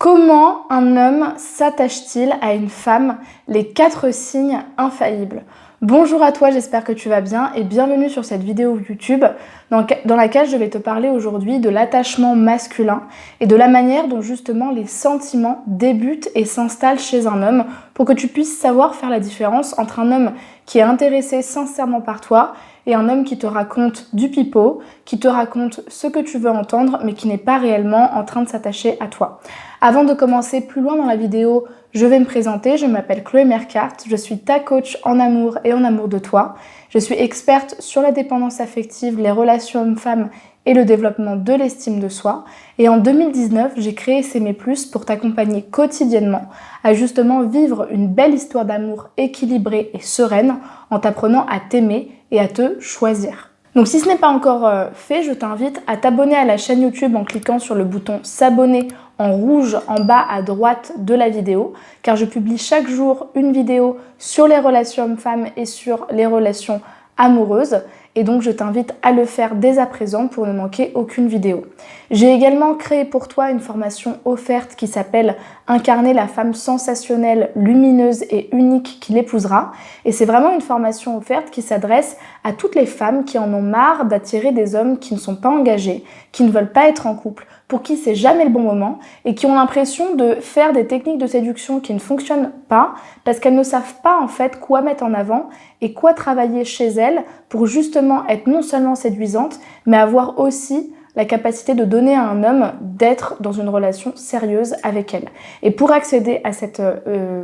Comment un homme s'attache-t-il à une femme? Les 4 signes infaillibles. Bonjour à toi, j'espère que tu vas bien et bienvenue sur cette vidéo YouTube dans laquelle je vais te parler aujourd'hui de l'attachement masculin et de la manière dont justement les sentiments débutent et s'installent chez un homme pour que tu puisses savoir faire la différence entre un homme qui est intéressé sincèrement par toi et un homme qui te raconte du pipeau, qui te raconte ce que tu veux entendre mais qui n'est pas réellement en train de s'attacher à toi. Avant de commencer plus loin dans la vidéo, je vais me présenter, je m'appelle Chloé Mercart, je suis ta coach en amour et en amour de toi. Je suis experte sur la dépendance affective, les relations hommes-femmes et le développement de l'estime de soi. Et en 2019, j'ai créé S'aimer plus pour t'accompagner quotidiennement à justement vivre une belle histoire d'amour équilibrée et sereine en t'apprenant à t'aimer et à te choisir. Donc si ce n'est pas encore fait, je t'invite à t'abonner à la chaîne YouTube en cliquant sur le bouton s'abonner en rouge en bas à droite de la vidéo, car je publie chaque jour une vidéo sur les relations hommes-femmes et sur les relations amoureuses. Et donc je t'invite à le faire dès à présent pour ne manquer aucune vidéo. J'ai également créé pour toi une formation offerte qui s'appelle Incarner la femme sensationnelle, lumineuse et unique qui l'épousera. Et c'est vraiment une formation offerte qui s'adresse à toutes les femmes qui en ont marre d'attirer des hommes qui ne sont pas engagés, qui ne veulent pas être en couple, pour qui c'est jamais le bon moment et qui ont l'impression de faire des techniques de séduction qui ne fonctionnent pas parce qu'elles ne savent pas en fait quoi mettre en avant et quoi travailler chez elles pour justement être non seulement séduisante mais avoir aussi la capacité de donner à un homme d'être dans une relation sérieuse avec elle. Et pour accéder à cette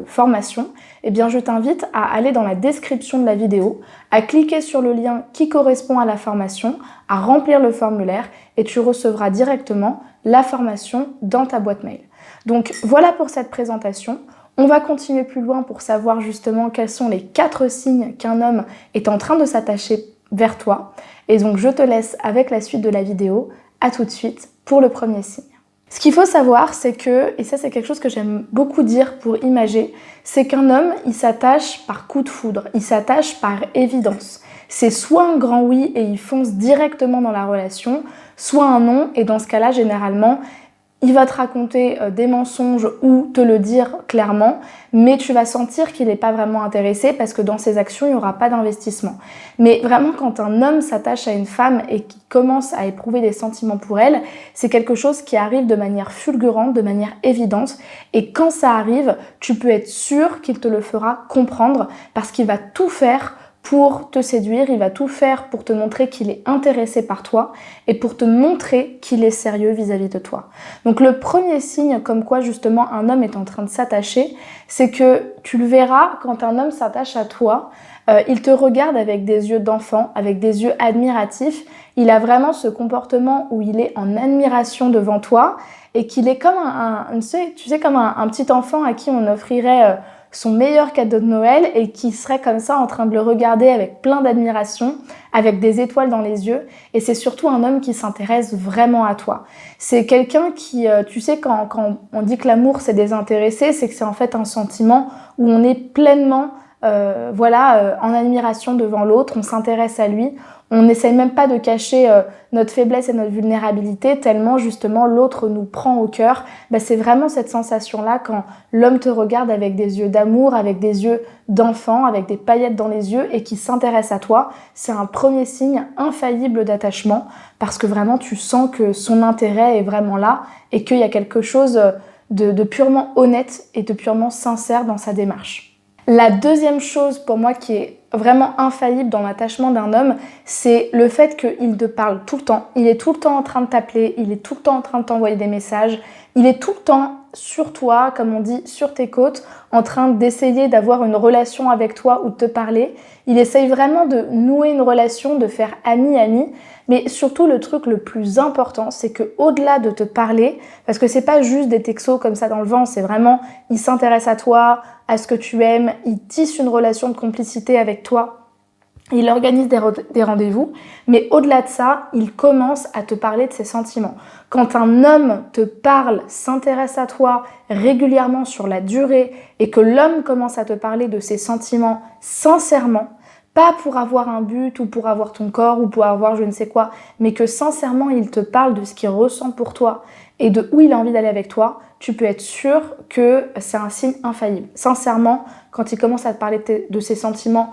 formation, eh bien je t'invite à aller dans la description de la vidéo, à cliquer sur le lien qui correspond à la formation, à remplir le formulaire et tu recevras directement la formation dans ta boîte mail. Donc voilà pour cette présentation. On va continuer plus loin pour savoir justement quels sont les 4 signes qu'un homme est en train de s'attacher vers toi. Et donc je te laisse avec la suite de la vidéo. À tout de suite pour le premier signe. Ce qu'il faut savoir, c'est que, et ça c'est quelque chose que j'aime beaucoup dire pour imager, c'est qu'un homme, il s'attache par coup de foudre, il s'attache par évidence. C'est soit un grand oui et il fonce directement dans la relation, soit un non et dans ce cas-là, généralement, il va te raconter des mensonges ou te le dire clairement, mais tu vas sentir qu'il n'est pas vraiment intéressé parce que dans ses actions, il n'y aura pas d'investissement. Mais vraiment, quand un homme s'attache à une femme et qu'il commence à éprouver des sentiments pour elle, c'est quelque chose qui arrive de manière fulgurante, de manière évidente. Et quand ça arrive, tu peux être sûr qu'il te le fera comprendre parce qu'il va tout faire pour te séduire, il va tout faire pour te montrer qu'il est intéressé par toi et pour te montrer qu'il est sérieux vis-à-vis de toi. Donc le premier signe comme quoi justement un homme est en train de s'attacher, c'est que tu le verras quand un homme s'attache à toi, il te regarde avec des yeux d'enfant, avec des yeux admiratifs, il a vraiment ce comportement où il est en admiration devant toi et qu'il est comme tu sais, comme un petit enfant à qui on offrirait son meilleur cadeau de Noël et qui serait comme ça en train de le regarder avec plein d'admiration, avec des étoiles dans les yeux. Et c'est surtout un homme qui s'intéresse vraiment à toi. C'est quelqu'un qui, tu sais, quand on dit que l'amour c'est désintéressé, c'est que c'est en fait un sentiment où on est pleinement en admiration devant l'autre, on s'intéresse à lui. On n'essaye même pas de cacher notre faiblesse et notre vulnérabilité tellement justement l'autre nous prend au cœur. C'est vraiment cette sensation-là quand l'homme te regarde avec des yeux d'amour, avec des yeux d'enfant, avec des paillettes dans les yeux et qui s'intéresse à toi. C'est un premier signe infaillible d'attachement parce que vraiment tu sens que son intérêt est vraiment là et qu'il y a quelque chose de purement honnête et de purement sincère dans sa démarche. La deuxième chose pour moi qui est vraiment infaillible dans l'attachement d'un homme, c'est le fait qu'il te parle tout le temps. Il est tout le temps en train de t'appeler, il est tout le temps en train de t'envoyer des messages, il est tout le temps sur toi, comme on dit, sur tes côtes, en train d'essayer d'avoir une relation avec toi ou de te parler. Il essaye vraiment de nouer une relation, de faire ami-ami. Mais surtout, le truc le plus important, c'est que au-delà de te parler, parce que c'est pas juste des textos comme ça dans le vent, c'est vraiment, il s'intéresse à toi, à ce que tu aimes, il tisse une relation de complicité avec toi. Il organise des rendez-vous, mais au-delà de ça, il commence à te parler de ses sentiments. Quand un homme te parle, s'intéresse à toi régulièrement sur la durée et que l'homme commence à te parler de ses sentiments sincèrement, pas pour avoir un but ou pour avoir ton corps ou pour avoir je ne sais quoi, mais que sincèrement il te parle de ce qu'il ressent pour toi et de où il a envie d'aller avec toi, tu peux être sûr que c'est un signe infaillible. Sincèrement, quand il commence à te parler de ses sentiments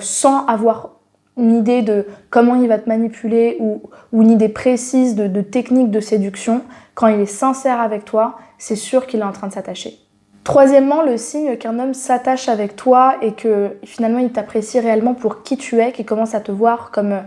sans avoir une idée de comment il va te manipuler ou une idée précise de technique de séduction, quand il est sincère avec toi, c'est sûr qu'il est en train de s'attacher. Troisièmement, le signe qu'un homme s'attache avec toi et que finalement il t'apprécie réellement pour qui tu es, qu'il commence à te voir comme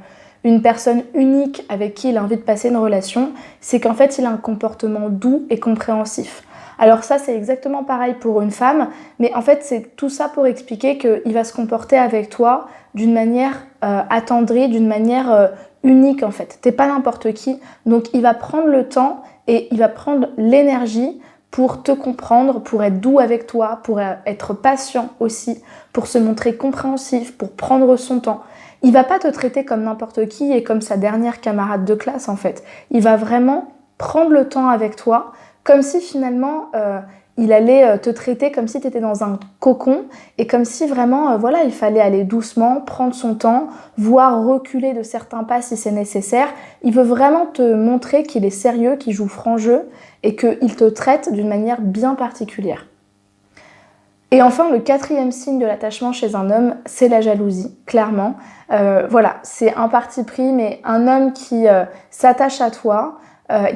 une personne unique avec qui il a envie de passer une relation, c'est qu'en fait il a un comportement doux et compréhensif. Alors ça c'est exactement pareil pour une femme, mais en fait c'est tout ça pour expliquer qu'il va se comporter avec toi d'une manière attendrie, d'une manière unique en fait. T'es pas n'importe qui, donc il va prendre le temps et il va prendre l'énergie pour te comprendre, pour être doux avec toi, pour être patient aussi, pour se montrer compréhensif, pour prendre son temps. Il va pas te traiter comme n'importe qui et comme sa dernière camarade de classe en fait. Il va vraiment prendre le temps avec toi, comme si finalement il allait te traiter comme si tu étais dans un cocon et comme si vraiment voilà, il fallait aller doucement, prendre son temps, voire reculer de certains pas si c'est nécessaire. Il veut vraiment te montrer qu'il est sérieux, qu'il joue franc jeu et qu'il te traite d'une manière bien particulière. Et enfin, le quatrième signe de l'attachement chez un homme, c'est la jalousie, clairement. Voilà, c'est un parti pris, mais un homme qui s'attache à toi,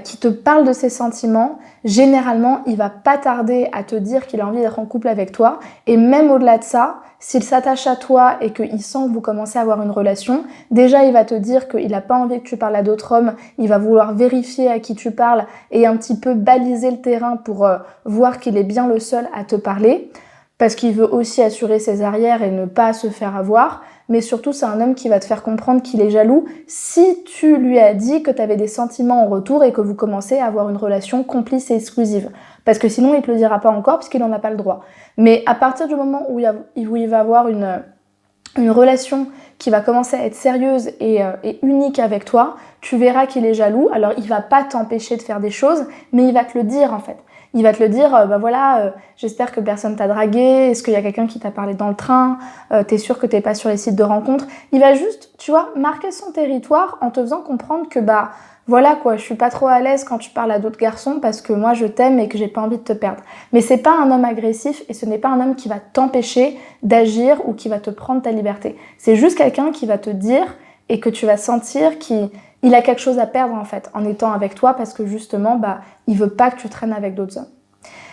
qui te parle de ses sentiments, généralement, il va pas tarder à te dire qu'il a envie d'être en couple avec toi. Et même au-delà de ça, s'il s'attache à toi et qu'il sent que vous commencez à avoir une relation, déjà, il va te dire qu'il n'a pas envie que tu parles à d'autres hommes, il va vouloir vérifier à qui tu parles et un petit peu baliser le terrain pour voir qu'il est bien le seul à te parler. Parce qu'il veut aussi assurer ses arrières et ne pas se faire avoir, mais surtout c'est un homme qui va te faire comprendre qu'il est jaloux si tu lui as dit que tu avais des sentiments en retour et que vous commencez à avoir une relation complice et exclusive. Parce que sinon il te le dira pas encore puisqu'il n'en a pas le droit. Mais à partir du moment où il va avoir une relation qui va commencer à être sérieuse et unique avec toi, tu verras qu'il est jaloux. Alors il va pas t'empêcher de faire des choses, mais il va te le dire en fait. Il va te le dire, bah voilà, j'espère que personne t'a dragué, est-ce qu'il y a quelqu'un qui t'a parlé dans le train, t'es sûr que t'es pas sur les sites de rencontres. Il va juste, tu vois, marquer son territoire en te faisant comprendre que bah voilà quoi, je suis pas trop à l'aise quand tu parles à d'autres garçons parce que moi je t'aime et que j'ai pas envie de te perdre. Mais c'est pas un homme agressif et ce n'est pas un homme qui va t'empêcher d'agir ou qui va te prendre ta liberté. C'est juste quelqu'un qui va te dire et que tu vas sentir qu'il a quelque chose à perdre en fait en étant avec toi parce que justement bah il veut pas que tu traînes avec d'autres hommes.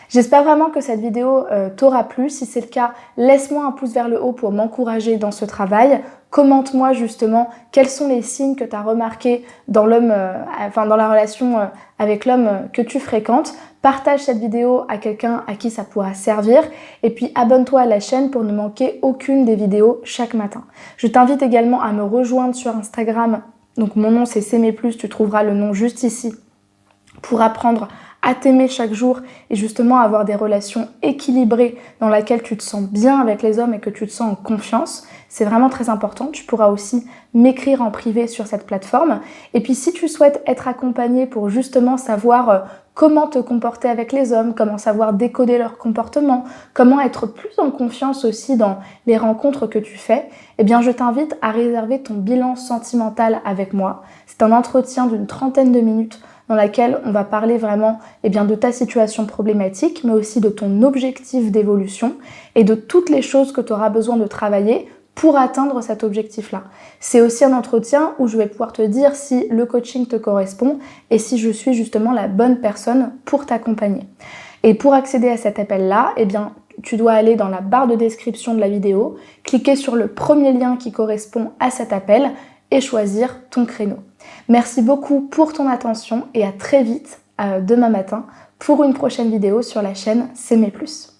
J'espère vraiment que cette vidéo t'aura plu. Si c'est le cas, laisse-moi un pouce vers le haut pour m'encourager dans ce travail. Commente-moi justement quels sont les signes que tu as remarqués dans dans la relation avec l'homme que tu fréquentes. Partage cette vidéo à quelqu'un à qui ça pourra servir. Et puis abonne-toi à la chaîne pour ne manquer aucune des vidéos chaque matin. Je t'invite également à me rejoindre sur Instagram. Donc mon nom c'est S'aimer plus, tu trouveras le nom juste ici pour apprendre à t'aimer chaque jour et justement avoir des relations équilibrées dans lesquelles tu te sens bien avec les hommes et que tu te sens en confiance. C'est vraiment très important. Tu pourras aussi m'écrire en privé sur cette plateforme. Et puis si tu souhaites être accompagné pour justement savoir comment te comporter avec les hommes, comment savoir décoder leur comportement, comment être plus en confiance aussi dans les rencontres que tu fais, eh bien je t'invite à réserver ton bilan sentimental avec moi. C'est un entretien d'une 30aine de minutes dans laquelle on va parler vraiment de ta situation problématique, mais aussi de ton objectif d'évolution et de toutes les choses que tu auras besoin de travailler pour atteindre cet objectif-là. C'est aussi un entretien où je vais pouvoir te dire si le coaching te correspond et si je suis justement la bonne personne pour t'accompagner. Et pour accéder à cet appel-là, tu dois aller dans la barre de description de la vidéo, cliquer sur le premier lien qui correspond à cet appel et choisir ton créneau. Merci beaucoup pour ton attention et à très vite demain matin pour une prochaine vidéo sur la chaîne S'aimer plus.